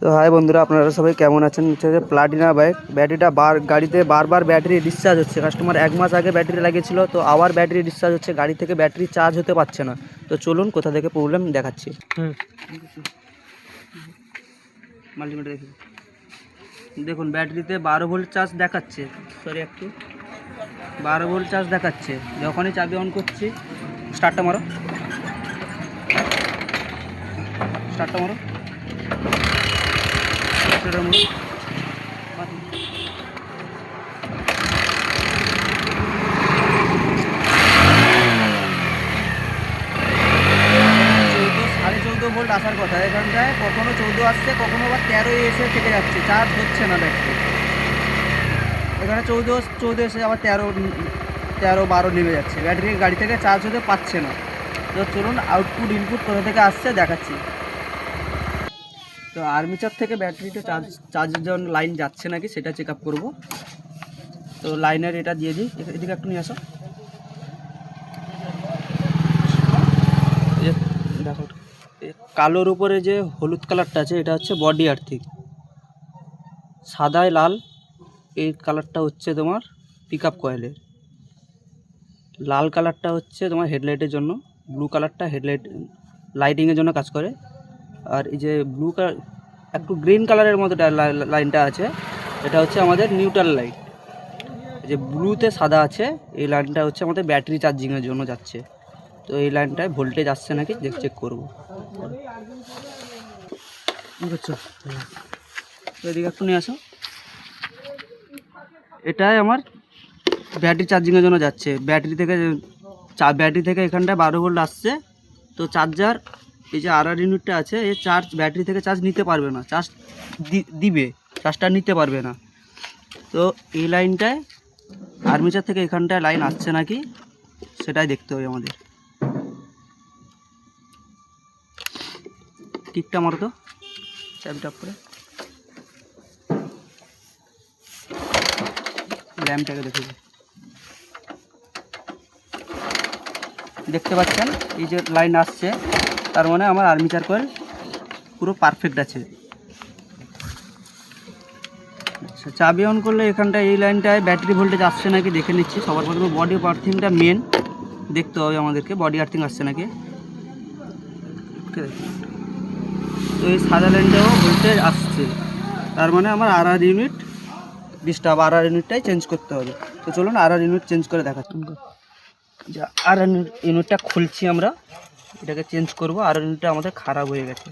তো হাই বন্ধুরা, আপনারা সবাই কেমন আছেন? হচ্ছে প্লাটিনা বাইক ব্যাটারিটা গাড়িতে বারবার ব্যাটারি ডিসচার্জ হচ্ছে। কাস্টমার 1 মাস আগে ব্যাটারি লাগিয়েছিল, তো আবার ব্যাটারি ডিসচার্জ হচ্ছে, গাড়ি থেকে ব্যাটারি চার্জ হতে পারছে না। তো চলুন কোথা থেকে প্রবলেম দেখাচ্ছি। মাল্টিমিটার দেখুন, ব্যাটারিতে 12 ভোল্ট চার্জ দেখাচ্ছে। সরি, একটু 12 ভোল্ট চার্জ দেখাচ্ছে। যখনই চাবি অন করছি, স্টার্টটা মারো, স্টার্টটা মারো, সেটার মধ্যে 14.5 ভোল্ট আসার কথা, এখানটায় কখনো 14 আসছে, কখনো আবার 13 এসে থেকে যাচ্ছে, চার্জ হচ্ছে না ব্যাটারি। এখানে 14 এসে আবার 13-12 নেমে যাচ্ছে, ব্যাটারি গাড়ি থেকে চার্জ হতে পারছে না। তো চলুন আউটপুট ইনপুট কোথা থেকে আসছে দেখাচ্ছি। তো আর্মিচার থেকে ব্যাটারিতে চার্জের জন্য লাইন যাচ্ছে নাকি সেটা চেক আপ করবো। তো লাইনের এটা দিয়ে দিই, এদিকে একটু নিয়ে আসো। দেখো, কালোর উপরে যে হলুদ কালারটা আছে এটা হচ্ছে বডি আর্থিং, সাদায় লাল এই কালারটা হচ্ছে তোমার পিক আপ কয়েলের, লাল কালারটা হচ্ছে তোমার হেডলাইটের জন্য, ব্লু কালারটা হেডলাইট লাইটিংয়ের জন্য কাজ করে। আর এই যে ব্লু কালার একটু গ্রিন কালারের মতো লাইনটা আছে, এটা হচ্ছে আমাদের নিউট্রাল লাইট। যে ব্লুতে সাদা আছে এই লাইনটা হচ্ছে আমাদের ব্যাটারি চার্জিংয়ের জন্য যাচ্ছে। তো এই লাইনটায় ভোল্টেজ আসছে নাকি চেক করবো। বুঝছো? তো এদিকে একটু নিয়ে আসো। এটাই আমার ব্যাটারি চার্জিংয়ের জন্য যাচ্ছে। ব্যাটারি থেকে এখানটায় 12 ভোল্ট আসছে। তো চার্জার এই যে আরআর ইউনিটটা আছে, এই ব্যাটারি থেকে চার্জ নিতে পারবে না, চার্জ দিবে, চার্জটা নিতে পারবে না। তো এই লাইনটায় আর্মিচার থেকে এখানটায় লাইন আসছে নাকি সেটাই দেখতে হবে আমাদের। কিকটা মারো তো, চাবিটা অফ করে, ল্যাম্পটাকে দেখতে পাচ্ছেন এই যে লাইন আসছে, তার মানে আমার আর্মিচার কয়েল পুরো পারফেক্ট আছে। আচ্ছা, চাবি অন করলে এখানটায় এই লাইনটায় ব্যাটারি ভোল্টেজ আসছে নাকি দেখে নিচ্ছি। সবার প্রথমে বডি আর্থিংটা মেন দেখতে হবে আমাদেরকে, বডি আর্থিং আসছে নাকি। তো এই সাদা লাইনটাও ভোল্টেজ আসছে, তার মানে আমার আরআর ইউনিট ডিস্টার্ব, আরআর ইউনিটটাই চেঞ্জ করতে হবে। তো চলুন আরআর ইউনিট চেঞ্জ করে দেখাচ্ছি। আরআর ইউনিটটা খুলছি আমরা, এটাকে চেঞ্জ করব। আরআর ইউনিটটা আমাদের খারাপ হয়ে গেছে।